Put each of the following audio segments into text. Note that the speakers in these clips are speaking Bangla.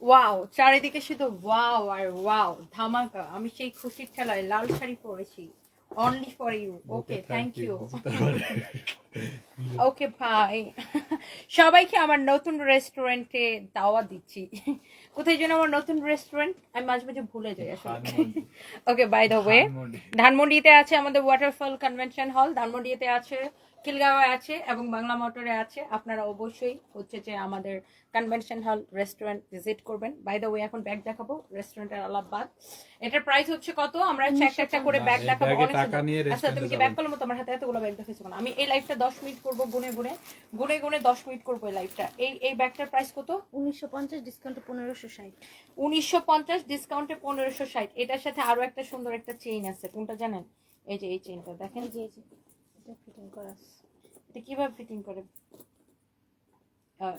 ওয়াও, চারিদিকে শুধু ওয়াও আর ওয়াও, ধামাকা। আমি সেই খুশির ঠেলায় লাল শাড়ি পরেছি, only for you. Okay, thank you. Okay ভাই, সবাইকে আমার নতুন রেস্টুরেন্টে দাওয়াত দিচ্ছি। কোথায় যেন আমার নতুন রেস্টুরেন্ট, আমি মাঝে মাঝে ভুলে যাই আসলে। ওকে, বাই দ্য ওয়ে, ধানমন্ডিতে আছে আমাদের ওয়াটারফল কনভেনশন হল, ধানমন্ডিতে আছে, খিলগাঁওয়ে আছে এবং বাংলা মোটরে আছে। আপনারা অবশ্যই হচ্ছে যে আমাদের কনভেনশন হল রেস্টুরেন্ট ভিজিট করবেন। বাই দ্য ওয়ে, এখন ব্যাগ দেখাবো রেস্টুরেন্টের আলাপবাদ। এটার প্রাইস হচ্ছে কত, আমরা একটা একটা করে ব্যাগ দেখাবো। অনেক সুন্দর। আচ্ছা, তুমি কি ব্যাগ করলো মতো আমার হাতে এতগুলো ব্যাগ দেখেছো না? আমি এই লাইভটা 10 মিনিট করবো, গুনে গুনে 10 মিনিট করবো এই লাইভটা। এই ব্যাগটার প্রাইস কত? 1950, ডিসকাউন্টে 1560। 1950, ডিসকাউন্টে 1560। এটার সাথে আরো একটা সুন্দর একটা চেইন আছে, কোনটা জানেন? এই যে এই চেইনটা দেখেন, এই যে এটা ফিটিং করা আছে। এটা কিভাবে ফিটিং করে?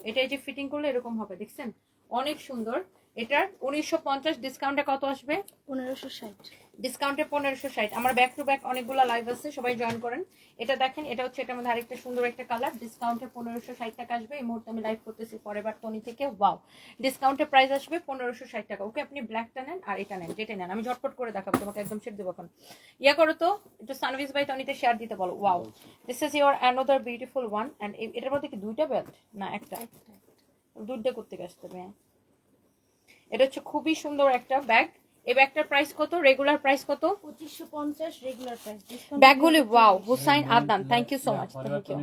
এটা এই যে ফিটিং করলে এরকম হবে, দেখছেন? অনেক সুন্দর। এটার 1950, ডিসকাউন্টে কত আসবে? 1560। ডিসকাউন্টে 1560। আমার ব্যাক টু ব্যাক অনেকগুলো লাইভ আছে, সবাই জয়েন করেন। এটা দেখেন, এটা হচ্ছে এটার মধ্যে আরেকটা সুন্দর একটা কালার। ডিসকাউন্টে 1560 টাকা আসবে। এই মুহূর্তে আমি লাইভ করতেছি ফরএভার টনি থেকে। ওয়াও, ডিসকাউন্টে প্রাইস আসবে 1560 টাকা। ওকে, আপনি ব্ল্যাকটা নেন আর এটা নেন, যেটা নেন। আমি ঝটপট করে দেখাবো তোমাকে, একদম শেয়ার দেবো এখন। ইয়া করো তো, একটু সানভিজ বাই টনিতে শেয়ার দিতে বলো। Wow, this is your another beautiful one. And এটার মধ্যে কি দুইটা বেল্ট না একটা? দুইটা করতে আসতে হবে। এটা হচ্ছে খুবই সুন্দর একটা ব্যাগ। এই ব্যাগটার প্রাইস কত? রেগুলার প্রাইস কত? 2550 রেগুলার প্রাইস। ব্যাগগুলি wow. Hussain Adnan, thank you so much. Thank you.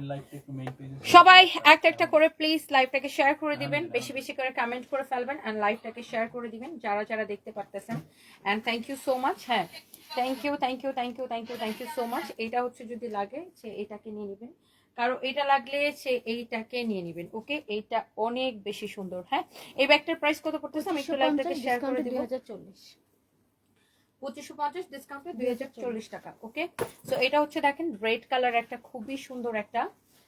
সবাই একটা একটা করে প্লিজ লাইভটাকে শেয়ার করে দিবেন, বেশি বেশি করে কমেন্ট করে ফেলবেন এন্ড লাইভটাকে শেয়ার করে দিবেন যারা যারা দেখতে পারতেছেন। And thank you so much. হ্যাঁ, thank you thank you thank you thank you thank you so much. এটা হচ্ছে যদি লাগে সে এটাকে নিয়ে নেবেন, কারো এটা লাগলে সে এইটাকে নিয়ে নেবেন। ওকে, এইটা অনেক বেশি সুন্দর। হ্যাঁ, এই ব্যাগটার প্রাইস কত পড়তেছে আমি একটু লাইভটাকে শেয়ার করে দিব। 2040। 2550, ডিসকাউন্টে 2040 টাকা। ওকে, সো এটা হচ্ছে দেখেন রেড কালার একটা খুবই সুন্দর একটা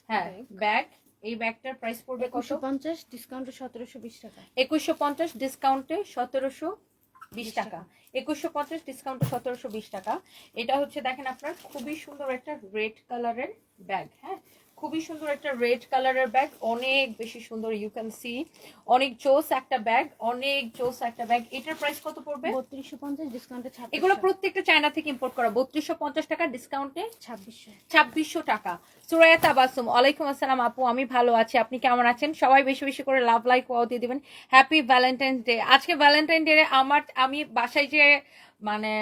হ্যাঁ ব্যাগ। এই ব্যাগটার প্রাইস পড়বে কত? 2150, ডিসকাউন্টে 1720 টাকা। 2150, ডিসকাউন্টে 1720 টাকা। 2150, ডিসকাউন্টে 1720 টাকা। এটা হচ্ছে দেখেন আপনার খুবই সুন্দর একটা রেড কালারের ব্যাগ। হ্যাঁ, খুবই সুন্দর একটা রেড কালারের ব্যাগ, অনেক বেশি সুন্দর। ইউ ক্যান সি, অনেক জোস একটা ব্যাগ, অনেক জোস একটা ব্যাগ। এটার প্রাইস কত পড়বে? 3250, ডিসকাউন্টে 2600। এগুলো প্রত্যেকটা চায়না থেকে ইম্পোর্ট করা। 3250 টাকা, ডিসকাউন্টে 2600। 2600 টাকা। সুরায়া তাবাসুম, ওয়ালাইকুম আসসালাম আপু, আমি ভালো আছি, আপনি কেমন আছেন? সবাই বেশি বেশি করে লাভ লাইক ওয়াও দিয়ে দিবেন। Happy Valentine's day. আজকে ভ্যালেন্টাইন ডে আমি বাসায় যে মানে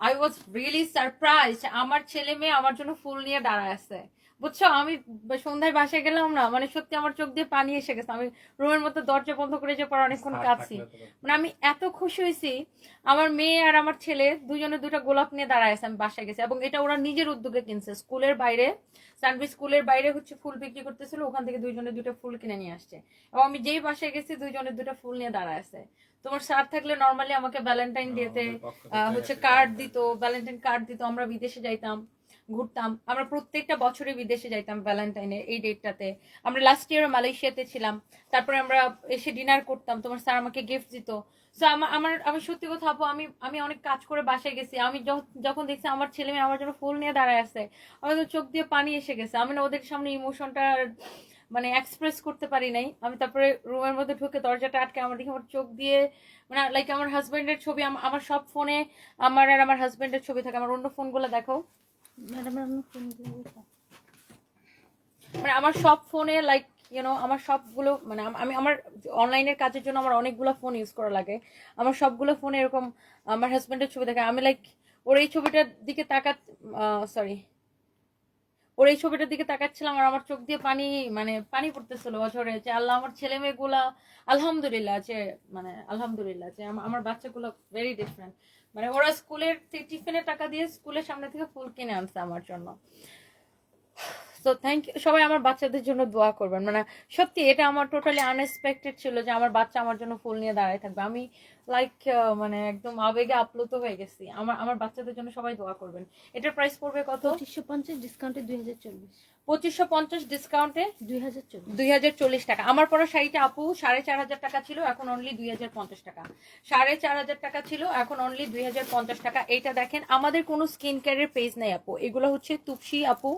আই ওয়াজ রিয়েলি সারপ্রাইজ। আমার ছেলে মেয়ে আমার জন্য ফুল নিয়ে দাঁড়ায় আছে, বুঝছো? আমি সন্ধ্যায় বাসায় গেলাম না, মানে সত্যি আমার চোখ দিয়ে পানি এসে গেছে। আমি রুমের মধ্যে দরজা বন্ধ করে যে পর অনেকক্ষণ কাঁদছি, মানে আমি এত খুশি হয়েছি। আমার মেয়ে আর আমার ছেলে দুজনে দুটা গোলাপ নিয়ে দাঁড়ায় আছে। আমি বাসায় গেছি এবং এটা ওরা নিজের উদ্যোগে কিনছে। স্কুলের বাইরে, সানভি স্কুলের বাইরে হচ্ছে ফুল বিক্রি করতেছিল, ওখান থেকে দুইজনে দুটো ফুল কিনে নিয়ে আসছে। এবং আমি যেই বাসায় গেছি দুইজনে দুটো ফুল নিয়ে দাঁড়ায় আছে। তোমার স্যার থাকলে নর্মালি আমাকে ভ্যালেন্টাইন ডেতে হচ্ছে কার্ড দিত, ভ্যালেন্টাইন কার্ড দিত। আমরা বিদেশে যাইতাম, ঘুরতাম, আমরা প্রত্যেকটা বছরে বিদেশে যাইতাম ভ্যালেন্টাইনের এই ডেটটাতে। আমরা লাস্ট ইয়ার মালয়েশিয়াতে ছিলাম, তারপরে আমরা এসে ডিনার করতাম, তোমার স্যার আমাকে গিফট দিত। সো আমি সত্যি কথা আপু, আমি অনেক কাজ করে বাসায় গেছি, আমি যখন দেখছি আমার ছেলে মেয়ে আমার জন্য ফুল নিয়ে দাঁড়ায় আছে, আমার তো চোখ দিয়ে পানি এসে গেছে। আমি না ওদের সামনে ইমোশনটা মানে এক্সপ্রেস করতে পারি নাই। আমি তারপরে রুমের মধ্যে ঢুকে দরজাটা আটকে আমার দেখি আমার চোখ দিয়ে মানে লাইক আমার হাজবেন্ডের ছবি, আমার সব ফোনে আমার আর আমার হাজবেন্ডের ছবি থাকে। আমার অন্য ফোনগুলো দেখো, ম্যাডাম আমি ফোন দিয়ে মানে আমার সব ফোনে লাইক আমার সবগুলো মানে আমি আমার অনলাইনের কাজের জন্য আমার অনেকগুলো ফোন ইউজ করা লাগে। আমার সবগুলো ফোনে এরকম আমার হাজবেন্ডের ছবি থাকে। আমি লাইক ওর এই ছবিটার দিকে সরি ওর এই ছবিটার দিকে তাকাচ্ছিলাম আর আমার চোখ দিয়ে পানি পড়তেছিল বছরে, যে আল্লাহ আমার ছেলে মেয়েগুলা আলহামদুলিল্লাহ যে আলহামদুলিল্লাহ যে আমার বাচ্চাগুলো ভেরি ডিফারেন্ট। মানে ওরা স্কুলের টিফিনের টাকা দিয়ে স্কুলের সামনে থেকে ফুল কিনে আনছে আমার জন্য। So thank you. সবাই আমার বাচ্চাদের জন্য দোয়া করবেন। মানে সত্যি এটা আমার টোটালি আনএক্সপেক্টেড ছিল যে আমার বাচ্চা আমার জন্য ফুল নিয়ে দাঁড়ায় থাকবে। আমি লাইক মানে একদম আবেগে আপ্লুত হয়ে গেছি। আমার বাচ্চাদের জন্য সবাই দোয়া করবেন। এটার প্রাইস পড়বে কত? 2550, ডিসকাউন্টে 2040। 2550 ডিসকাউন্টে 2024 2040 টাকা। আমার পরা শাড়িটা আপু 4500 টাকা ছিল, এখন অনলি 2050 টাকা। 4500 টাকা ছিল, এখন অনলি 2050 টাকা। এইটা দেখেন, আমাদের কোনো স্কিন কেয়ারের পেজ নাই আপু, এগুলো হচ্ছে তুপসী আপু,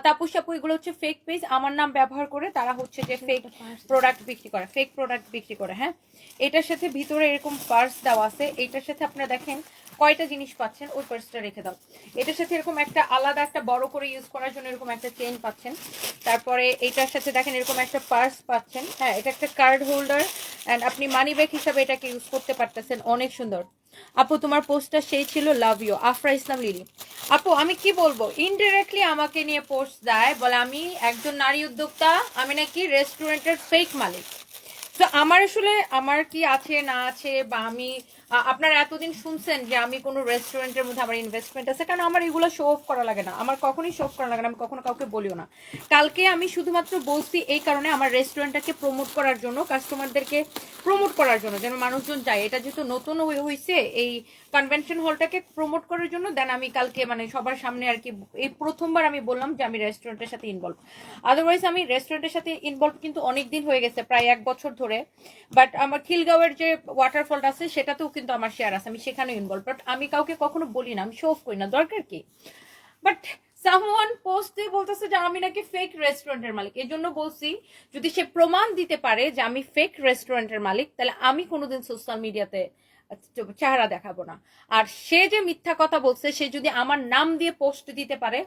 তাপসী আপু, এগুলো হচ্ছে ফেক পেজ। আমার নাম ব্যবহার করে তারা হচ্ছে যে ফেক প্রোডাক্ট বিক্রি করে, ফেক প্রোডাক্ট বিক্রি করে। হ্যাঁ, এটার সাথে ভিতরে এরকম পার্স দেওয়া আছে। এটার সাথে আপনারা দেখেন কয়টা জিনিস পাচ্ছেন, ওই পার্সটা রেখে দাও। এটার সাথে এরকম একটা আলাদা একটা বড় করে ইউজ করার জন্য এরকম একটা চেইন পাচ্ছেন। তারপরে এটার সাথে দেখেন এরকম একটা পার্স পাচ্ছেন। হ্যাঁ, এটা একটা কার্ড হোল্ডার অ্যান্ড আপনি মানি ব্যাগ হিসাবে এটাকে ইউজ করতে পারতেছেন। অনেক সুন্দর আপু, তোমার পোস্টটা সেই ছিল, লাভ ইউ। আফরা ইসলাম লিলি আপু, আমি কি বলবো, ইনডিরেক্টলি আমাকে নিয়ে পোস্ট দেয়, বলে আমি একজন নারী উদ্যোক্তা, আমি নাকি রেস্টুরেন্টের ফেক মালিক। তো আমার আসলে আমার কি আছে না আছে, বা আমি আপনারা এতদিন শুনছেন যে আমি কোনো রেস্টুরেন্টের মধ্যে আমার ইনভেস্টমেন্ট আছে, কারণ আমার এগুলো শো অফ করা লাগে না, আমার কখনোই শো অফ করা লাগে না, আমি কখনো কাউকে বলিও না। কালকে আমি শুধুমাত্র বলছি এই কারণে, আমার রেস্টুরেন্টটাকে প্রমোট করার জন্য, কাস্টমারদেরকে প্রমোট করার জন্য, যেন মানুষজন যায়। এটা যেহেতু নতুন হয়েছে, এই কনভেনশন হলটাকে প্রমোট করার জন্য, দেন আমি কালকে মানে সবার সামনে আর কি এই প্রথমবার আমি বললাম যে আমি রেস্টুরেন্টের সাথে ইনভলভ। আদারওয়াইজ আমি রেস্টুরেন্টের সাথে ইনভলভ কিন্তু অনেক দিন হয়ে গেছে, প্রায় 1 বছর ধরে। বাট আমার খিলগাঁওয়ের যে ওয়াটারফলটা আছে সেটাতেও কিন্তু আমার শেয়ার আছে, আমি সেখানেও ইনভলভ। বাট আমি কাউকে কখনো বলি না, আমি শো অফ করি না, দরকার কি। বাট সামওয়ান পোস্ট দিয়ে বলতেছে যে আমি নাকি ফেক রেস্টুরেন্টের মালিক। এই জন্য বলছি, যদি সে প্রমাণ দিতে পারে যে আমি ফেক রেস্টুরেন্টের মালিক, তাহলে আমি কোনোদিন সোশ্যাল মিডিয়াতে চেহারা দেখাবো না। আর সে যে মিথ্যা কথা বলছে, সে যদি আমার নাম দিয়ে পোস্ট দিতে পারে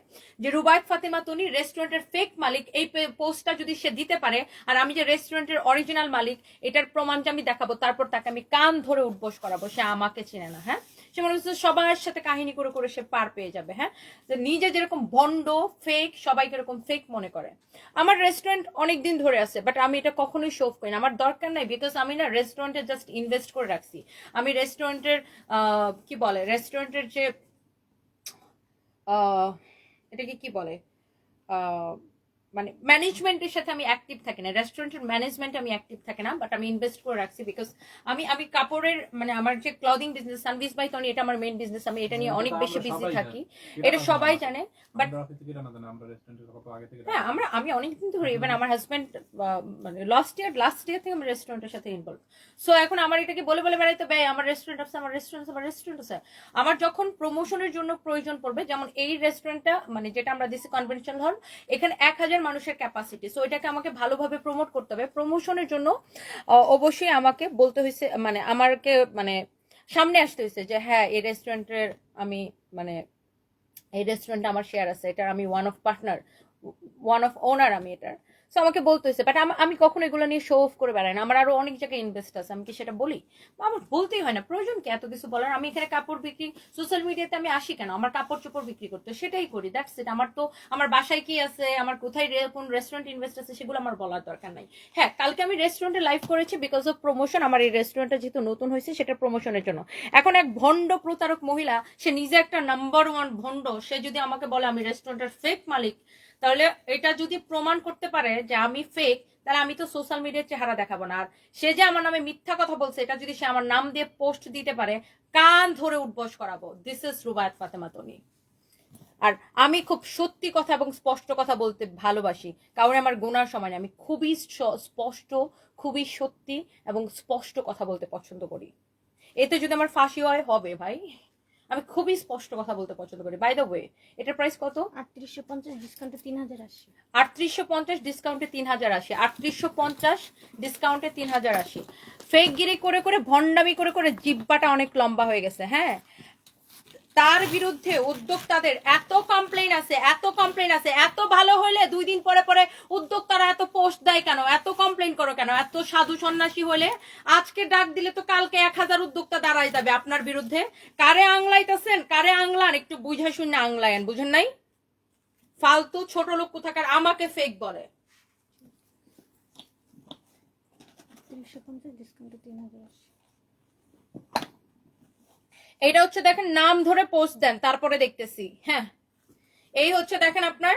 যে রুবায়েত ফাতেমা তনি রেস্টুরেন্টের ফেক মালিক, এই পোস্টটা যদি সে দিতে পারে, আর আমি যে রেস্টুরেন্টের অরিজিনাল মালিক, এটার প্রমাণ যে আমি দেখাবো, তারপর তাকে আমি কান ধরে উঠবোস করাবো, সে আমাকে চিনে না। হ্যাঁ, সে মনে হচ্ছে সবার সাথে কাহিনী করে করে সে পার পেয়ে যাবে। হ্যাঁ, যে নিজে যেরকম ভণ্ড ফেক, সবাইকে এরকম ফেক মনে করে। আমার রেস্টুরেন্ট অনেক দিন ধরে আছে, বাট আমি এটা কখনোই শো অফ করি না, আমার দরকার নাই, বিকজ আমি না রেস্টুরেন্টে জাস্ট ইনভেস্ট করে রাখছি। আমি রেস্টুরেন্টের কি বলে, রেস্টুরেন্টের যে এটাকে কি বলে, মানে ম্যানেজমেন্টের সাথে আমি অ্যাক্টিভ থাকি না, রেস্টুরেন্টের ম্যানেজমেন্ট আমি অ্যাক্টিভ থাকি না, বাট আমি ইনভেস্ট করে রাখছি। বিকজ আমি কাপড়ের মানে আমার যে clothing business Sanvees by Toni, এটা আমার মেইন বিজনেস, আমি এটা নিয়ে অনেক বেশি বিজি থাকি, এটা সবাই জানে। বাট হ্যাঁ, আমি অনেকদিন ধরে, ইভেন আমার হাজব্যান্ড মানে লাস্ট ইয়ার থেকে আমার রেস্টুরেন্টের সাথে ইনভলভ। সো এখন আমার এটাকে বলে বলে বেড়াইতে ব্যয়, আমার রেস্টুরেন্ট আছে, আমার রেস্টুরেন্ট আছে। আমার যখন প্রমোশনের জন্য প্রয়োজন পড়বে, যেমন এই রেস্টুরেন্টটা মানে যেটা আমরা দিচ্ছি কনভেনশন হল, এখানে 1000 মানুষের ক্যাপাসিটি, সো এটাকে আমাকে ভালোভাবে প্রমোট করতে হবে। প্রমোশনের জন্য অবশ্যই আমাকে বলতে হয়েছে, মানে আমাকে মানে সামনে আসতে হয়েছে যে হ্যাঁ, এই রেস্টুরেন্টের আমি মানে এই রেস্টুরেন্টে আমার শেয়ার আছে, এটার আমি one of partner, one of owner আমি এটার। সো আমাকে বলতে হয়েছে, বাট আমি কখনো এগুলো নিয়ে শো অফ করে বেড়াই না, আমার আরো অনেক জায়গায় ইনভেস্ট আছে, আমি কি সেটা বলি? আমার বলতেই হয় না, প্রয়োজন কি এত কিছু বলার। আমি এখানে কাপড় বিক্রি, সোশ্যাল মিডিয়াতে আমি আসি কেন? আমার কাপড় চোপড় বিক্রি করতে, সেটাই করি, দ্যাটস ইট। আমার তো আমার বাসায় কি আছে, আমার কোথায় কোন রেস্টুরেন্ট ইনভেস্ট আছে, সেগুলো আমার বলার দরকার নাই। হ্যাঁ, কালকে আমি রেস্টুরেন্টে লাইভ করেছি বিকজ অফ প্রমোশন, আমার এই রেস্টুরেন্টটা যেহেতু নতুন হয়েছে, সেটা প্রমোশনের জন্য। এখন এক ভণ্ড প্রতারক মহিলা, সে নিজে একটা নাম্বার 1 ভণ্ড, সে যদি আমাকে বলে আমি রেস্টুরেন্টের ফেক মালিক, তাহলে এটা যদি প্রমাণ করতে পারে যে আমি ফেক, তাহলে আমি তো সোশ্যাল মিডিয়ার চেহারা দেখাবো না। আর সে যে আমার নামে মিথ্যা কথা বলছে, এটা যদি সে আমার নাম দিয়ে পোস্ট দিতে পারে, কান ধরে উঠবস করাবো। This is Rubayet Fatema Toni. আর আমি খুব সত্যি কথা এবং স্পষ্ট কথা বলতে ভালোবাসি, কারণ আমার গুনার সময় আমি খুবই স্পষ্ট, খুবই সত্যি এবং স্পষ্ট কথা বলতে পছন্দ করি। এতে যদি আমার ফাঁসি হয়, হবে ভাই, আমি খুবই স্পষ্ট কথা বলতে পছন্দ করি। বাই দ্য ওয়ে, এটার প্রাইস কত? 3850 ডিসকাউন্টে 3080। 3850 ডিসকাউন্টে 3080, 3850 ডিসকাউন্টে 3080। ফেক গিরি করে করে, ভণ্ডামি করে করে জিব্বাটা অনেক লম্বা হয়ে গেছে। হ্যাঁ, তার বিরুদ্ধে উদ্যোক্তাদের এত কমপ্লেইন আছে, এত ভালো হইলে 2 দিন পরে পরে উদ্যোক্তারা এত পোস্ট দেয় কেন, এত কমপ্লেইন করো কেন? এত সাধু সন্ন্যাসী হলে আজকে ডাক দিলে তো কালকে 1000 উদ্যোক্তা দাঁড়ায় যাবে আপনার বিরুদ্ধে। কারে আংলাইতেছেন, কারে আংলান, একটু বুঝে শুনে আংলায়েন, বুঝেন নাই? ফালতু ছোট লোক কোথাকার আমাকে ফেক বলে। 3850 ডিসকাউন্টে 3080। এইটা হচ্ছে দেখেন, নাম ধরে পোস্ট দেন, তারপরে দেখতেছি। হ্যাঁ, এই হচ্ছে দেখেন আপনার,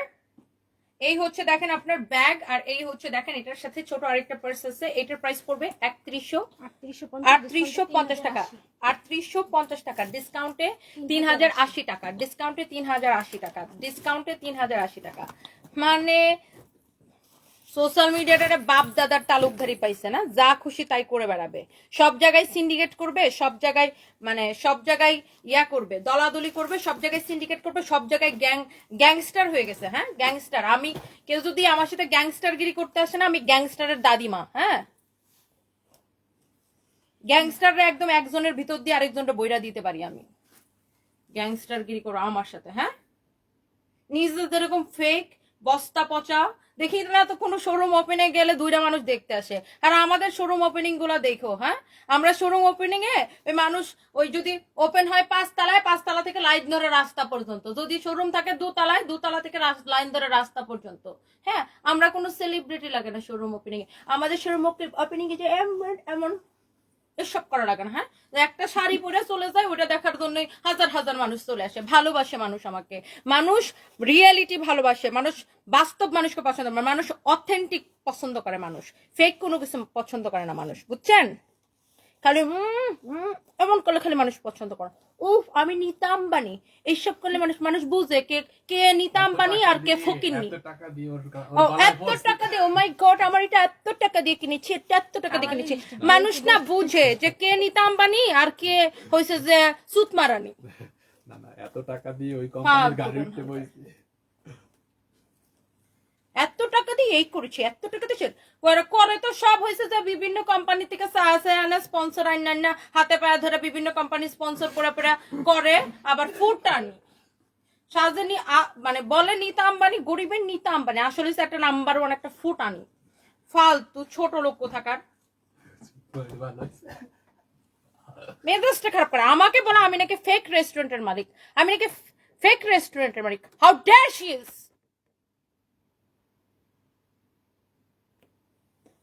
এই হচ্ছে দেখেন আপনার ব্যাগ, আর এই হচ্ছে দেখেন এটার সাথে ছোট আরেকটা পার্স আছে। এটার প্রাইস পড়বে 3850 টাকা। 3850 টাকা ডিসকাউন্টে 3080 টাকা, ডিসকাউন্টে 3080 টাকা, ডিসকাউন্টে 3080 টাকা। মানে সোশ্যাল মিডিয়াটা বাপ দাদার তালুকধারি পাইছে না, যা খুশি তাই করে বেড়াবে, সব জায়গায় সিন্ডিকেট করবে, সব জায়গায় মানে সব জায়গায় ইয়া করবে, দলাদলি করবে, সব জায়গায় সিন্ডিকেট করবে, সব জায়গায় গ্যাংস্টার হয়ে গেছে। হ্যাঁ গ্যাংস্টার, আমি কেউ যদি আমার সাথে গ্যাংস্টারগিরি করতে আসে না, আমি গ্যাংস্টারের দাদিমা। হ্যাঁ গ্যাংস্টাররা একদম একজনের ভিতর দিয়ে আরেকজনটা বইরা দিতে পারি আমি, গ্যাংস্টারগিরি করো আমার সাথে। হ্যাঁ নিজেদের এরকম ফেক বস্তা পচা দেখি না তো, কোনো শোরুম ওপেনে গেলে দুইটা মানুষ দেখতে আসে। আর আমাদের শোরুম ওপেনিং গুলো দেখো, হ্যাঁ আমরা শোরুম ওপেনিং এ ওই মানুষ ওই যদি ওপেন হয় 5 তলায়, 5 তলা থেকে লাইন ধরে রাস্তা পর্যন্ত, যদি শোরুম থাকে 2 তলায়, 2 তলা থেকে লাইন ধরে রাস্তা পর্যন্ত। হ্যাঁ আমরা কোনো সেলিব্রিটি লাগে না শোরুম ওপেনিং এ, আমাদের শোরুম ওপেনিং এ যে এমন এমন এসব করা লাগে না। হ্যাঁ একটা শাড়ি পরে চলে যায়, ওটা দেখার জন্য হাজার হাজার মানুষ চলে আসে। ভালোবাসে মানুষ আমাকে, মানুষ রিয়েলিটি ভালোবাসে, মানুষ বাস্তব মানুষকে পছন্দ করে, মানুষ অথেন্টিক পছন্দ করে, মানুষ ফেক কোনো কিছু পছন্দ করে না মানুষ, বুঝছেন? খালি এমন করলে খালি মানুষ পছন্দ করে। উফ আমি নিতা আম্বানি, এইসব করলে মানুষ মানুষ বুঝে কে কে নিতা আম্বানি আর কে ফকিরনি। এত টাকা দিয়ে, ও মাই গড আমার এটা এত টাকা দিয়ে কিনেছি, এটা এত টাকা দিয়ে কিনেছি, মানুষ না বুঝে যে কে নিতা আম্বানি আর কে হয়েছে যে সুত মারানি। না না এত টাকা দিয়ে ওই কোম্পানির গাড়ি উঠতে বইছি, এত টাকা দিয়ে এই করেছে, এত টাকা দিয়ে করে তো সব হয়েছে যে বিভিন্ন কোম্পানি থেকে স্পন্সর আইনা হাতে পায়ে ধরে বিভিন্ন কোম্পানি স্পন্সর করে, আবার ফুড টানি সাজেনি মানে বলে নিতা আম্বানি, গরিবের নিতা আম্বানি, আসলে একটা নাম্বার 1 একটা ফুড আনি, ফালতু ছোট লোক কোথাকার। মেজাজটা খারাপ করে আমাকে বলে আমি নাকি ফেক রেস্টুরেন্টের মালিক, আমি নাকি ফেক রেস্টুরেন্টের মালিক। How dare she is.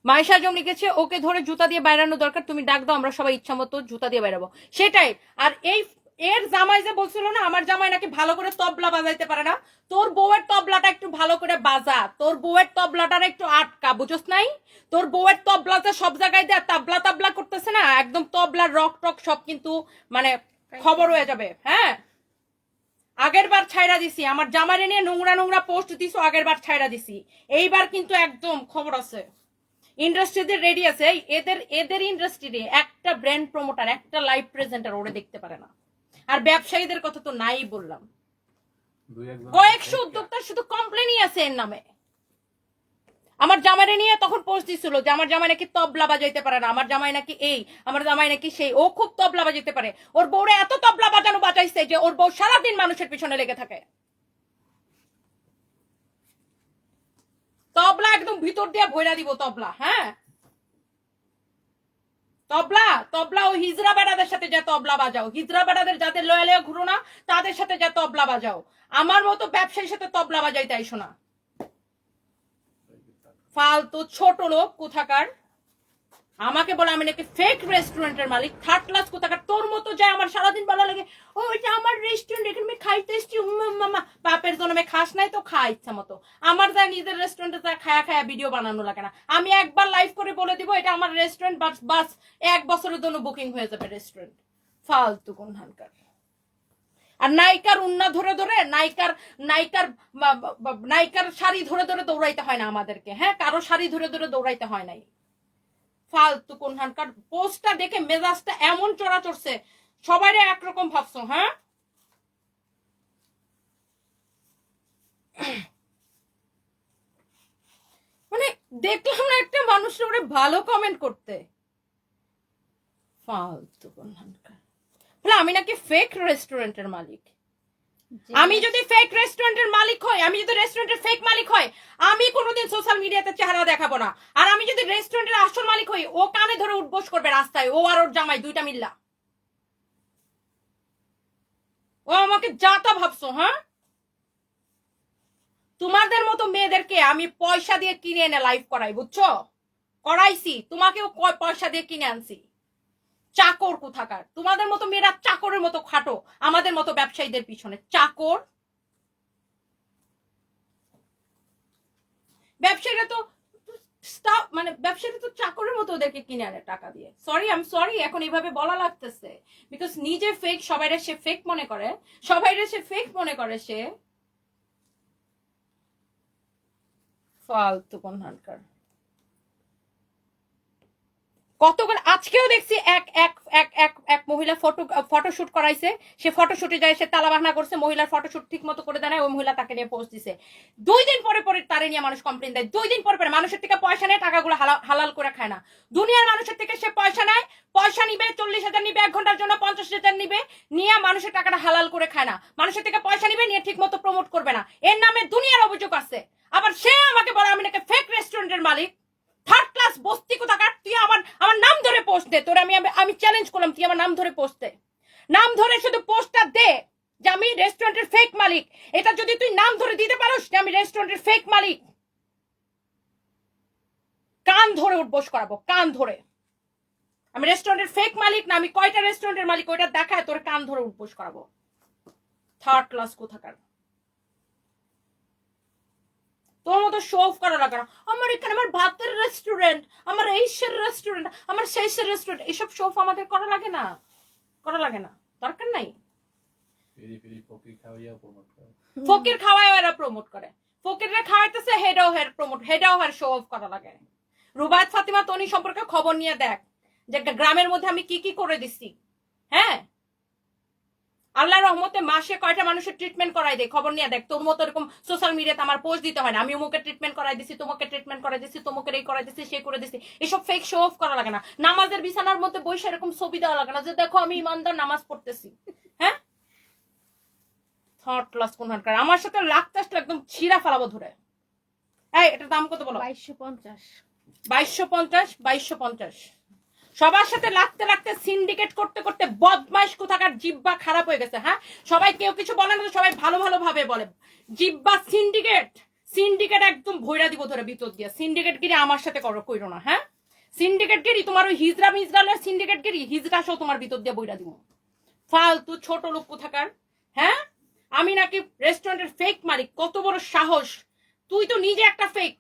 Maisha জম লিখেছে ওকে ধরে জুতা দিয়ে বাইরানো দরকার, তুমি ডাক দাও আমরা সবাই ইচ্ছা মতো জুতা দিয়ে বাইরাবো, সেটাই। আর এই এর জামাই যে বলছিল না আমার জামাই নাকি ভালো করে তবলা বাজাইতে পারে না, তোর বউয়ের তবলাটা একটু ভালো করে বাজা, তোর বউয়ের তবলাটার একটু আটকা, বুঝোস নাই? তোর বউয়ের তবলাতে সব জায়গায় দেয়া তাবলা তাবলা করতেছে না, একদম তবলার রক টক সব কিন্তু মানে খবর হয়ে যাবে। হ্যাঁ আগের বার ছাইরা দিছি, আমার জামাইরে নিয়ে নোংরা নোংরা পোস্ট দিছো, আগের বার ছাইরা দিছি, এইবার কিন্তু একদম খবর আছে। ইন্ডাস্ট্রিতে রেডি আছে, এদের ইন্ডাস্ট্রিতে একটা ব্র্যান্ড প্রমোটার, একটা লাইভ প্রেজেন্টার ওরে দেখতে পারে না। আর ব্যবসায়ীদের কথা তো নাই বললাম, কয়েকশো উদ্যোক্তা শুধু কমপ্লেনই আছে এর নামে। আমার জামাইরে নিয়ে তখন পোস্ট দিছিল যে আমার জামাই নাকি তবলা বাজাইতে পারে না, আমার জামাই নাকি এই, আমার জামাই নাকি সেই, ও খুব তবলা বাজাইতে পারে। ওর বউরে এত তবলা বাজানো বাজাইছে যে ওর বউ সারাদিন মানুষের পিছনে লেগে থাকে। তবলা একদম ভিতর দিয়ে ভইরা দিব তবলা। হ্যাঁ তবলা তবলা ও হিজরা বেড়াদের সাথে যা তবলা বাজাও, হিজরা বেড়াদের যাদের লয়ে লয়ে ঘুরো না তাদের সাথে যা তবলা বাজাও, আমার মতো ব্যবসায়ীর সাথে তবলা বাজাইতে আইসো না। ফালতু ছোট লোক কোথাকার, আমাকে বলে আমি নাকি ফেক রেস্টুরেন্টের মালিক, থার্ড ক্লাস কোথাকার। তোর মতো যায় আমার সারাদিন ভালো লাগে, ও এটা আমার রেস্টুরেন্ট, এখানে আমি খাইতে এসছি, মামা বাপের জন্মে খাস নাই তো খা ইচ্ছা মতো। আমার যা নিজের রেস্টুরেন্টে যা খায়া খায়া ভিডিও বানানো লাগে না, আমি একবার লাইভ করে বলে দিব এটা আমার রেস্টুরেন্ট, বাস 1 বছরের জন্য বুকিং হয়ে যাবে রেস্টুরেন্ট। ফালতু কোন হানকার। আর নায়িকার উন্না ধরে ধরে নায়িকার শাড়ি ধরে ধরে দৌড়াইতে হয় না আমাদেরকে। হ্যাঁ কারো শাড়ি ধরে ধরে দৌড়াইতে হয় নাই। ফালতু কোনখানকার পোস্টটা দেখে মেজাজটা এমন চড়া চড়ছে, সবাই একরকম ভাবছো। হ্যাঁ মানে দেখলাম না একটা মানুষের ওরে ভালো কমেন্ট করতে, ফালতু কোনখানকার। বলে আমি নাকি ফেক রেস্টুরেন্টের মালিক। আমি যদি ফেক রেস্টুরেন্টের মালিক হই, আমি যদি রেস্টুরেন্টের ফেক মালিক হই, আমি কোনোদিন সোশ্যাল মিডিয়াতে চেহারা দেখাবো না। আর আমি যদি রেস্টুরেন্টের আসল মালিক হই, ও কানে ধরে উঠবোস করবে রাস্তায়, ও আর ওর জামাই দুইটা মিল্লা। ও আমাকে যা তা ভাবছো। হ্যাঁ তোমাদের মতো মেয়েদেরকে আমি পয়সা দিয়ে কিনে এনে লাইভ করাই, বুঝছো? করাইছি, তোমাকেও পয়সা দিয়ে কিনে আনছি। চাকর কোথাকার, তোমাদের মতো মেয়েরা চাকরের মতো খাটো আমাদের মতো ব্যবসায়ীদের পিছনে। চাকর ব্যবসায়ীরা তো মানে ব্যবসায়ীরা তো চাকরের মতো ওদেরকে কিনে আনে টাকা দিয়ে। সরি এখন এইভাবে বলা লাগতেছে, বিকজ নিজে ফেক, সবাইরে সে ফেক মনে করে, সে ফালতু কোনখানকার। কতগুলো আজকেও দেখছি এক এক এক এক এক মহিলা ফটোশুট করাইছে, সে ফটোশুটে যায়, সে তালাবাহনা করছে, মহিলার ফটোশুট ঠিক মতো করে দেয় না, ওই মহিলা তাকে নিয়ে পোস্ট দিছে। 2 দিন পরে পরে তারে নিয়ে মানুষ কমপ্লেন দেয়, 2 দিন পরে পরে। মানুষের থেকে পয়সা নেয়, টাকাগুলো হালাল করে খায় না। দুনিয়ার মানুষের থেকে সে পয়সা নেয়, পয়সা নিবে 40,000 নিবে, 1 ঘন্টার জন্য 50,000 নিবে, নিয়ে মানুষের টাকাটা হালাল করে খায় না। মানুষের থেকে পয়সা নিবে, নিয়ে ঠিক মতো প্রমোট করবে না। এর নামে দুনিয়ার অভিযোগ আছে। আবার সে আমাকে বলে আমি নাকি ফেক রেস্টুরেন্টের মালিক। থার্ড ক্লাস বস্তি কোথাকার। তুই আমার নাম ধরে পোস্ট দে, তোর আমি চ্যালেঞ্জ করলাম, তুই আমার নাম ধরে পোস্ট দে, নাম ধরে শুধু পোস্টটা দে যে আমি রেস্টুরেন্টের ফেক মালিক। এটা যদি তুই নাম ধরে দিতে পারোস যে আমি রেস্টুরেন্টের ফেক মালিক, কান ধরে উঠবোস করাবো, কান ধরে। আমি রেস্টুরেন্টের ফেক মালিক না, আমি কয়টা রেস্টুরেন্টের মালিক ওইটা দেখায় তোর কান ধরে উঠবোস করাবো। থার্ড ক্লাস কোথাকার। তোর মতো শো অফ করা লাগে না। আমার এখানে আমার ভাতের রেস্টুরেন্ট, আমার এইসের রেস্টুরেন্ট, আমার সেইসের রেস্টুরেন্ট, এসব শো অফ আমাদের করা লাগে না, করা লাগে না, দরকার নাই। ফকির খাওয়াইয়া প্রমোট করে, ফকির খাওয়ায় এরা প্রমোট করে, ফকিররা খাওয়াইতেছে, হেডাও হেড প্রমোট, হেডাও হেড শো অফ করা লাগে। রুবায়েত ফাতিমা তনি সম্পর্কে খবর নিয়ে দেখ যে গ্রামের মধ্যে আমি কি কি করে দিচ্ছি। হ্যাঁ, আল্লাহর রহমতে মাসে কয়টা মানুষের ট্রিটমেন্ট করাই দেয়, খবর নিয়ে দেখ। তোর মতো এরকম সোশ্যাল মিডিয়াতে আমার পোস্ট দিতে হয় না, আমি অমুকে ট্রিটমেন্ট করাই দিছি, তোমাকে ট্রিটমেন্ট করাই দিছি, তোমাকে এই করাই দিছি, সে করে দিছি। এসব ফেক শো অফ করা লাগে না। নামাজের বিছানার মধ্যে বসে এরকম ছবি দেওয়া লাগে না যে দেখো আমি ইমানদার নামাজ পড়তেছি। হ্যাঁ, থার্ড ক্লাস কোনখানকার। আমার সাথে লাগতাসটা একদম ছিঁড়া ফেলাবো ধরে। এই এটার দাম কত বলো? 2250। 2250, 2250। সবার সাথে লাগতে লাগতে সিন্ডিকেট করতে করতে বদমাইশ কোথাকার জিব্বা খারাপ হয়ে গেছে। হ্যাঁ, সবাই কেউ কিছু বলে না, সবাই ভালো ভালো ভাবে বলে। জিব্বা সিন্ডিকেট, সিন্ডিকেট একদম ভৈরা দিব ধরে ভিতর দিয়ে। সিন্ডিকেট গিরি আমার সাথে কইরো না। হ্যাঁ, সিন্ডিকেট গিরি তোমার ওই হিজরা মিজরালের সিন্ডিকেট গিরি, হিজরা সহ তোমার ভিতর দিয়ে বইরা দিব। ফালতু ছোট লোক কোথাকার। হ্যাঁ, আমি নাকি রেস্টুরেন্টের ফেক মালিক, কত বড় সাহস! তুই তো নিজে একটা ফেক।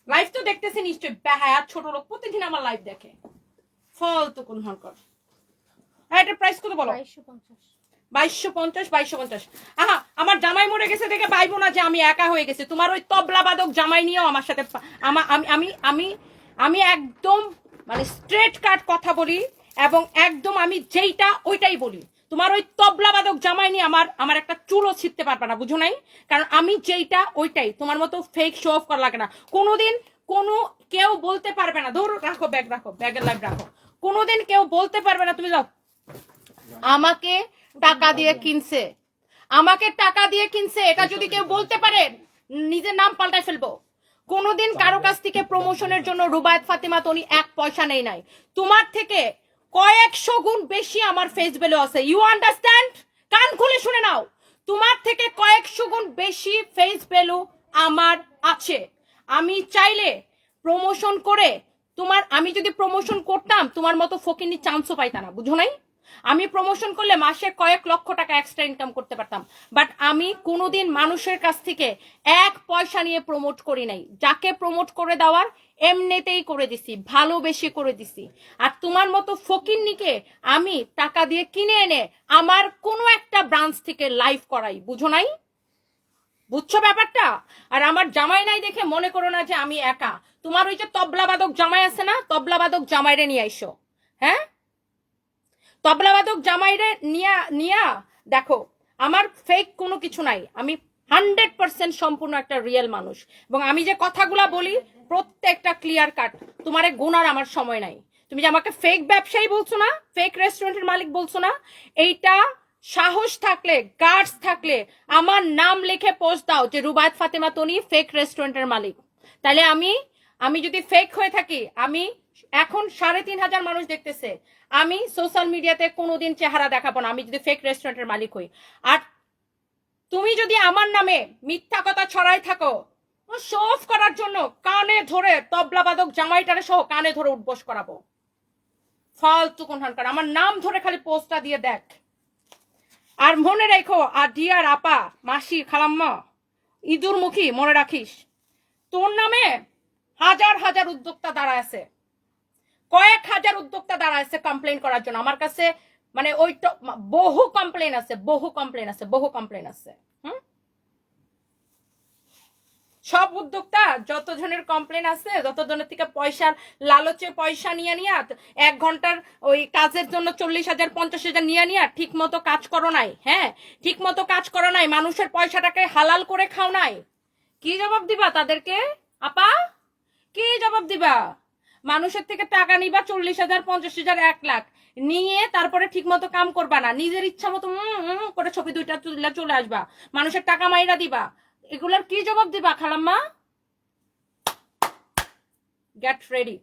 লাইভ তো দেখতেছি নিশ্চয়, বেহায়া ছোট লোক প্রতিদিন আমার লাইভ দেখে। ফালতু কোন হরকর। এটার প্রাইস কত বলো? 2250। 2250, 2250। আহা, আমার জামাই মরে গেছে দেখে ভাইবো না যে আমি একা হয়ে গেছি। তোমার ওই তবলা বাদক জামাই নিয়েও আমার সাথে আমি একদম মানে স্ট্রেট কাট কথা বলি, এবং একদম আমি যেইটা ওইটাই বলি। তোমার ওই তবলা বাদক জামাই নিয়ে আমার একটা চুলও ছিঁড়তে পারবে না, বুঝো নাই? কারণ আমি যেইটা ওইটাই। তোমার মতো ফেক শো অফ করা লাগে না। কোনোদিন কেউ বলতে পারবে না, ধরো রাখো ব্যাগ, রাখো ব্যাগের লাইভ রাখো। কোনোদিন কেউ বলতে পারবে না, তুমি যাও আমাকে টাকা দিয়ে কিনছে, আমাকে টাকা দিয়ে কিনছে, এটা যদি কেউ বলতে পারে নিজের নাম পাল্টাই ফেলবো। কোনোদিন কারো কাছ থেকে প্রমোশনের জন্য রুবায়েত ফাতিমা তনি 1 পয়সা নেই নাই। তোমার থেকে কয়েকশো গুণ বেশি আমার ফেস ভ্যালু আছে। You understand? কান খুলে শুনে নাও, তোমার থেকে কয়েকশো গুণ বেশি ফেস ভ্যালু আমার আছে। আমি চাইলে প্রমোশন করে আমি যদি প্রমোশন করতাম তোমার মতো ফকিনি চান্সও পাইতাম না, বুঝো নাই? আমি প্রমোশন করলে মাসে কয়েক লক্ষ টাকা এক্সট্রা ইনকাম করতে পারতাম। বাট আমি কোনোদিন মানুষের কাছ থেকে 1 পয়সা নিয়ে প্রমোট করি নাই। যাকে প্রমোট করে দেওয়ার এমনিতেই করে দিছি, ভালোবেসে করে দিছি। আর তোমার মতো ফকিন্নিকে আমি টাকা দিয়ে কিনে এনে আমার কোনো একটা ব্রাঞ্চ থেকে লাইভ করাই, বুঝো নাই? বুঝছো ব্যাপারটা? আর আমার জামাই নাই দেখে মনে করো না যে আমি একা। তোমার ওই যে তবলাবাদক জামাই আছে না, তবলাবাদক জামাইরে নিয়ে আইসো। হ্যাঁ, তবলাবাদক জামাইরে নিয়া দেখো, আমার ফেক কোনো কিছু নাই। আমি 100% সম্পূর্ণ একটা রিয়েল মানুষ, এবং আমি যে কথাগুলা বলি প্রত্যেকটা ক্লিয়ার কাট। তোমারে গুনার আমার সময় নাই। তুমি যে আমাকে ফেক ব্যবসায়ী বলছো না, ফেক রেস্টুরেন্টের মালিক বলছো না, এইটা সাহস থাকলে, গার্ডস থাকলে আমার নাম লিখে পোস্ট দাও যে রুবায়েত ফাতিমা তনি ফেক রেস্টুরেন্টের মালিক। তাহলে আমি যদি ফেক হয়ে থাকি, আমি এখন 3,500 মানুষ দেখতেছে, আমি সোশ্যাল মিডিয়াতে কোনোদিন চেহারা দেখাবো না আমি যদি ফেক রেস্টুরেন্টের মালিক হই। আর তুমি যদি আমার নামে মিথ্যা কথা ছড়াই থাকো শো অফ করার জন্য, কানে ধরে তবলাবাদক জামাইটারে সহ কানে ধরে উঠবোস করাবো। ফালতু কোনখানকার। আমার নাম ধরে খালি পোস্টটা দিয়ে দেখ। আর মনে রেখো, আর ডিয়ার আপা, মাসি, খালাম্মা, ইঁদুর মুখী, মনে রাখিস তোর নামে হাজার হাজার উদ্যোক্তা দাঁড়ায় আছে, কয়েক হাজার উদ্যোক্তা দাঁড়ায় আছে কমপ্লেন করার জন্য আমার কাছে। মানে ওই বহু কমপ্লেন আছে, বহু কমপ্লেন আছে, বহু কমপ্লেন আছে। সব উদ্যোক্তা যত জনের কমপ্লেন আছে, যত জনের থেকে পয়সার লালচে পয়সা নিয়ে 1 ঘন্টার ওই কাজের জন্য 40,000 50,000 নিয়ে ঠিক মতো কাজ করো নাই। হ্যাঁ, ঠিক মতো কাজ করো নাই, মানুষের পয়সাটাকে হালাল করে খাও নাই। কি জবাব দিবা তাদেরকে আপা? কি জবাব দিবা? মানুষের থেকে টাকা নিবা 40,000 50,000 1 লাখ নিয়ে তারপরে ঠিক মতো কাম করবা না, নিজের ইচ্ছা মতো করে ছবি 2টা তুলে চলে আসবা, মানুষের টাকা মাইরা দিবা। এগুলার কি জবাব দিবা খালাম্মা? Get ready.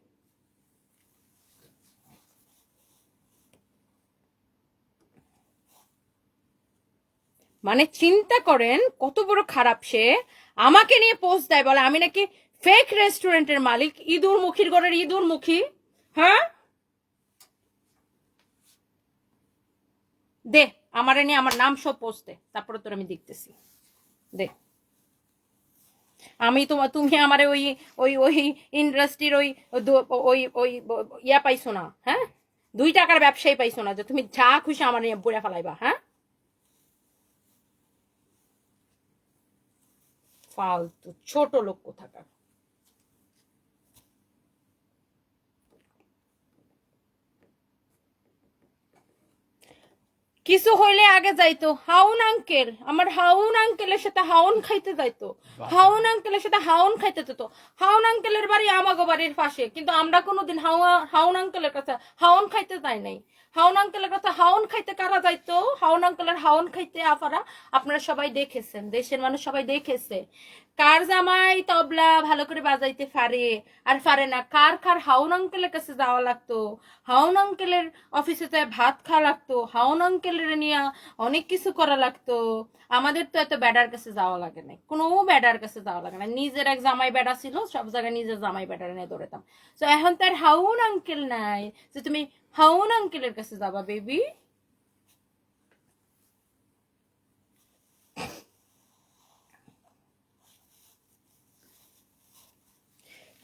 মানে চিন্তা করেন কত বড় খারাপ সে। আমাকে নিয়ে পোস্ট দেয়, বলে আমি নাকি ফেক রেস্টুরেন্টের মালিক, ইঁদুর মুখীর ঘরের ইঁদুর মুখী। হ্যাঁ, দে আমারে নিয়ে আমার নাম সব পোস্ট দে, তারপরে তোর আমি দেখতেছি। দে, আমি তুমি আমারে ওই ওই ওই ইন্ডাস্ট্রির ওই ওই ওই ইয়া পাইছো না। হ্যাঁ, 2 টাকার ব্যবসায়ী পাইছো না যে তুমি যা খুশি আমার নিয়ে বইরা ফেলাইবা। হ্যাঁ, ফালতু ছোট লোক কোথাকার। কিছু হইলে আগে যাইতো হাউন আঙ্কেল, আমার হাউন আঙ্কেলের সাথে হাউন খাইতে যাইতো, হাউন আঙ্কেলের সাথে হাউন খাইতে যেত। হাউন আঙ্কেলের বাড়ি আমাগো বাড়ির পাশে, কিন্তু আমরা কোনোদিন হাউন আঙ্কেলের কাছে হাউন খাইতে যাই নাই। হাউন আঙ্কেলের কাছে হাউন খাইতে কারা যাইতো? হাউন আঙ্কেলের হাউন খাইতে আপারা আপনারা সবাই দেখেছেন, দেশের মানুষ সবাই দেখেছে কার জামাই তবলা ভালো করে বাজাইতে পারে আর পারে না, কার কার হাউন আঙ্কেলের কাছে যাওয়া লাগতো, হাউন আঙ্কেলের অফিসে যায় ভাত খাওয়া লাগতো, হাউন আঙ্কেলের নিয়ে অনেক কিছু করা লাগতো। আমাদের তো এত ব্যাডার কাছে যাওয়া লাগে না, কোনো ব্যাডার কাছে যাওয়া লাগে না, নিজের এক জামাই ব্যাডা ছিল, সব জায়গায় নিজের জামাই ব্যাডার নিয়ে দৌড়াতাম। তো এখন তার হাউন আঙ্কেল নাই যে তুমি হাউন আঙ্কেলের কাছে যাবা বেবি।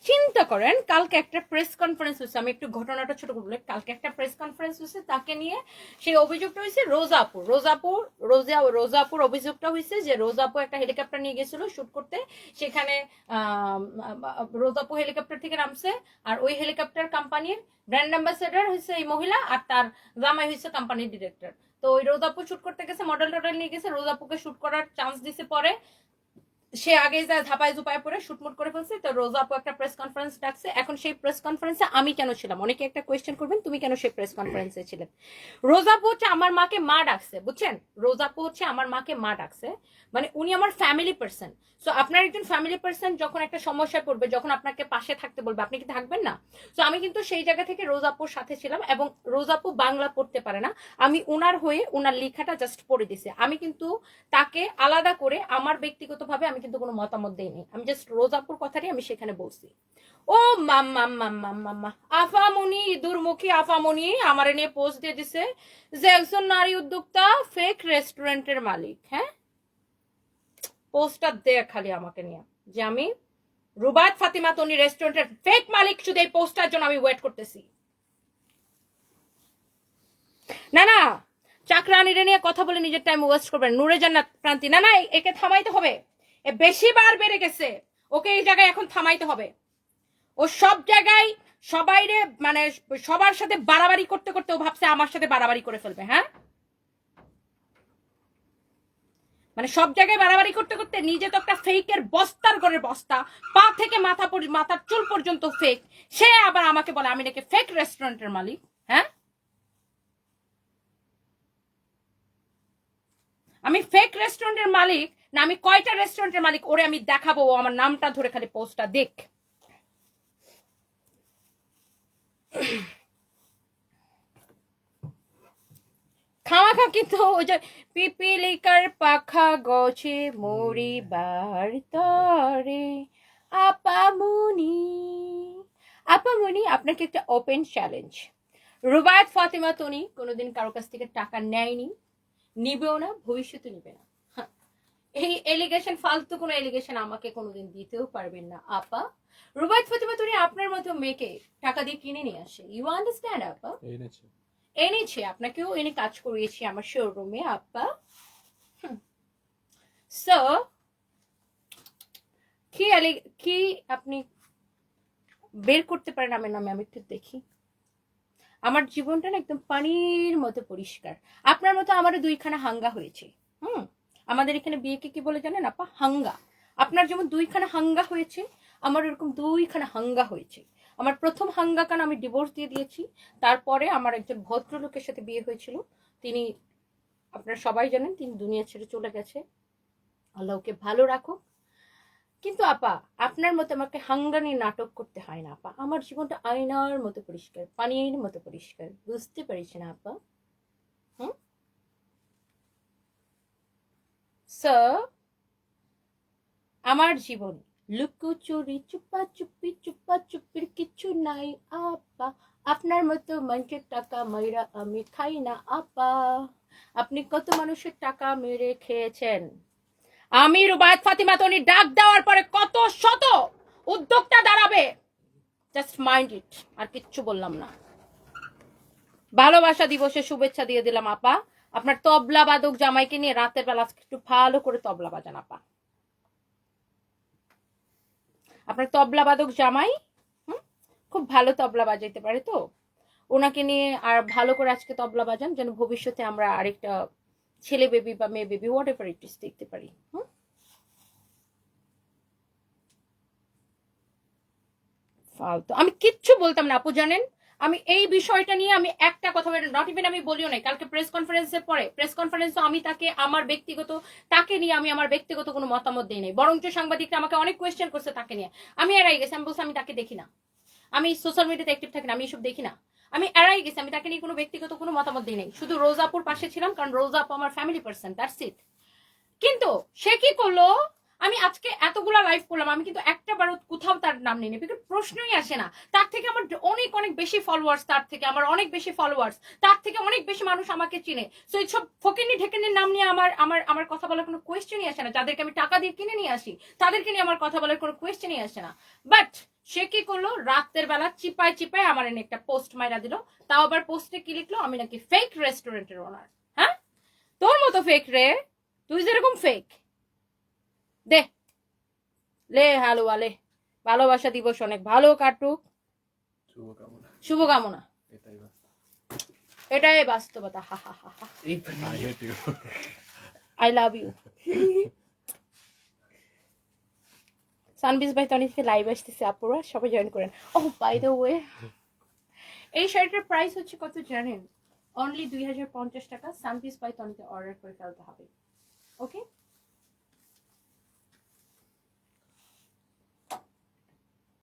চিন্তা করেন কালকে একটা প্রেস কনফারেন্স হয়েছে, আমি একটু ঘটনাটা ছোট বলে, কালকে একটা প্রেস কনফারেন্স হয়েছে, তাকে নিয়ে সেই অভিযোগটা হয়েছে রোজাপুর অভিযোগটা হয়েছে যে রোজাপু একটা হেলিকপ্টার নিয়ে গেছিল শুট করতে, সেখানে রোজাপু হেলিকপ্টার থেকে নামছে, আর ওই হেলিকপ্টার কোম্পানির ব্র্যান্ড অ্যাম্বাসেডর হয়েছে এই মহিলা, আর তার জামাই হয়েছে কোম্পানির ডিরেক্টর। তো ওই রোজাপু শুট করতে গেছে, মডেল টডেল নিয়ে গেছে, রোজাপুকে শুট করার চান্স দিছে, পরে সে আগে যা ধাপায় ধুপায় পরে শুটমুট করে ফেলছে। তো রোজা আপু একটা প্রেস কনফারেন্স ডাকছে, এখন সেই প্রেস কনফারেন্সে আমি কেন ছিলাম? অনেকে একটা কোয়েশ্চেন করবেন তুমি কেন সেই প্রেস কনফারেন্সে ছিলেন। রোজা আপু হচ্ছে আমার মাকে মা ডাকছে, বুঝছেন? রোজা আপু হচ্ছে আমার মাকে মা ডাকছে, মানে উনি আমার ফ্যামিলি পার্সন। সো আপনার একজন ফ্যামিলি পার্সন যখন একটা সমস্যায় পড়বে, যখন আপনাকে পাশে থাকতে বলবে, আপনি কি থাকবেন না? তো আমি কিন্তু সেই জায়গা থেকে রোজা আপুর সাথে ছিলাম, এবং রোজা আপু বাংলা পড়তে পারে না, আমি উনার হয়ে উনার লেখাটা জাস্ট পড়ে দিছি। আমি কিন্তু তাকে আলাদা করে আমার ব্যক্তিগতভাবে আমি কিন্তু কোনো মতামত দেইনি, আমি জাস্ট রোজাপুর কথাটাই আমি সেখানে বলছি। ও মাম্মা মাম্মা মাম্মা আফামনি, দুর্মুখী আফামনি আমার নিয়ে পোস্ট দিয়ে দিছে যে একজন নারী উদ্যোক্তা ফেক রেস্টুরেন্টের মালিক। হ্যাঁ, পোস্টটা দেখ খালি আমাকে নিয়ে যে আমি রুবাত ফাতিমা তনি রেস্টুরেন্টের ফেক মালিক, শুধু এই পোস্টটার জন্য আমি ওয়েট করতেছি। না না, চাকরানিরে নিয়ে কথা বলে নিজের টাইম ওয়েস্ট করবেন। নূরে জান্নাত প্রান্তি, না না, একে থামাইতে হবে, এ বেশি বার বেড়ে গেছে, ওকে এই জায়গায় এখন থামাইতে হবে। ও সব জায়গায় সবাইরে মানে সবার সাথে বাড়াবাড়ি করতে করতে ও ভাবছে আমার সাথে বাড়াবাড়ি করে ফেলবে। হ্যাঁ, মানে সব জায়গায় বাড়াবাড়ি করতে করতে নিজে তো একটা ফেকের বস্তার ঘরের বস্তা, পা থেকে মাথার চুল পর্যন্ত ফেক, সে আবার আমাকে বলে আমি নাকি ফেক রেস্টুরেন্টের মালিক। হ্যাঁ, আমি ফেক রেস্টুরেন্টের মালিক না, আমি কয়টা রেস্টুরেন্টের মালিক ওরে আমি দেখাবো, ও আমার নামটা ধরে খালি পোস্টটা দেখ। খামাখা কিন্তু ওই যে পিপিলিকার পাখা গছে মরিবার তরে আপামনি। আপামনি, আপনাকে একটা ওপেন চ্যালেঞ্জ, রুবায়াত ফাতিমা তনি কোনোদিন কারো কাছ থেকে টাকা নেয়নি, নিবেও না, ভবিষ্যতে নিবে না। এই এলিগেশন, ফালতু কোনো এলিগেশন আমাকে কোনোদিন দিতেও পারবেন না আপা। রুবায়াত ফাতিমা তনি আপনার মতো মেয়েকে টাকা দিয়ে কিনে নিয়ে আসে, ইউ আন্ডারস্ট্যান্ড আপা? এনেছে, আপনাকেও এনে কাজ করিয়েছি আমার শোরুমে আপা। সো কি আপনি বের করতে পারেন আমার নামে, আমি একটু দেখি। আমার জীবনটা না একদম পানির মতো পরিষ্কার। আপনার মতো আমারও 2খানা হাঙ্গা হয়েছে। আমাদের এখানে বিয়েকে কি বলে জানেন আপা? হাঙ্গা। আপনার যেমন 2খানা হাঙ্গা হয়েছে, আমার এরকম 2খানা হাঙ্গা হয়েছে। আমার প্রথম হাঙ্গা কারণ আমি ডিভোর্স দিয়ে দিয়েছি, তারপরে আমার একজন ভদ্রলোকের সাথে বিয়ে হয়েছিল। তিনি, আপনারা সবাই জানেন, তিনি দুনিয়া ছেড়ে চলে গেছে। আল্লাহ ওকে ভালো রাখো। কিন্তু আপা আপনার মতো আমাকে হাঙ্গানি নাটক করতে হয় না আপা। আমার জীবনটা আয়নার মতো পরিষ্কার, পানির মতো পরিষ্কার। বুঝতে পারছি না আপা? স্যার, আমার জীবন লুকোচুরি চুপ্পা চুপ্পির কিচ্ছু নাই আপা। আপনার মতো মানুষের টাকা মাইরা আমি খাই না আপা। আপনি কত মানুষের টাকা মেরে খেয়েছেন? আমি রুবায়েত ফাতিমা তনি ডাক দেওয়ার পরে কত শত উদ্যোক্তা দাঁড়াবে, জাস্ট মাইন্ড ইট। আর কিচ্ছু বললাম না। ভালোবাসা দিবসে শুভেচ্ছা দিয়ে দিলাম আপা। আপনার তবলা বাদক জামাইকে নিয়ে রাতের বেলা একটু ভালো করে তবলা বাজান আপা। আপনার তবলা বাদক জামাই খুব ভালো তবলা বাজাইতে পারে, তো ওনাকে নিয়ে আর ভালো করে আজকে তবলা বাজান, যেন ভবিষ্যতে আমরা আরেকটা ছেলে বেবি বা মেয়ে baby what ever it is দেখতে পারি। ফালতু আমি কিচ্ছু বলতাম না আপু, জানেন আমি এই বিষয়টা নিয়ে আমি একটা কথা বলি, নট ইভেন আমি বলিও নাই। কালকে প্রেস কনফারেন্সের পরে, প্রেস কনফারেন্সে আমি তাকে তাকে নিয়ে আমি আমার ব্যক্তিগত কোনো মতামত দিই নাই। বরঞ্চ সাংবাদিকরা আমাকে অনেক কোয়েশ্চেন করছে তাকে নিয়ে, আমি এড়াই গেছি। আমি বলছি আমি তাকে দেখি না, আমি সোশ্যাল মিডিয়াতে অ্যাক্টিভ থাকি না, আমি এসব দেখি না। আমি এড়াই গেছি, আমি তাকে নিয়ে কোনো ব্যক্তিগত কোনো মতামত দিই নাই। শুধু রোজাপুর পাশে ছিলাম, কারণ রোজা আপু আমার ফ্যামিলি পার্সন, দ্যাটস ইট। কিন্তু সে কি করলো, আমি আজকে এতগুলা লাইভ করলাম, আমি কিন্তু একটা বারও কোথাও তার নাম নিই, বিকজ প্রশ্নই আসে না। তার থেকে আমার অনেক অনেক বেশি ফলোয়ার্স, তার থেকে আমার অনেক বেশি ফলোয়ার্স, তার থেকে অনেক বেশি মানুষ আমাকে চিনে। সো এইসব ফকিনি ঢেকেনির নাম নিয়ে আমার আমার আমার কথা বলার কোনো কোয়েশ্চেনই আসে না। যাদেরকে আমি টাকা দিয়ে কিনে নিয়ে আসি তাদেরকে নিয়ে আমার কথা বলার কোনো কোয়েশ্চেনই আসে না। বাট সে কি করলো, রাতের বেলা চিপায় চিপায় আমার এনে একটা পোস্ট মাইরা দিল। তাও আবার পোস্টে কি লিখলো, আমি নাকি ফেক রেস্টুরেন্টের ওনার। হ্যাঁ, তোর মতো ফেক রে, তুই যেরকম ফেক। দে লে হ্যালো আলে, ভালোবাসা দিবস অনেক ভালো কাটুক, শুভকামনা। শুভকামনা। এটাই বাস। এটাই বাস্তবতা। হা হা হা হা। I hate you. I love you. সানবিজ ভাই তো অনেক লাইভ আসতেছে, আপুরা সবাই জয়েন করেন। ও বাই দ্য ওয়ে, এই শার্টের প্রাইস হচ্ছে কত জানেন? অনলি 2050 টাকা। সানবিজ ভাই তো অর্ডার করে ফেলতে হবে। ওকে।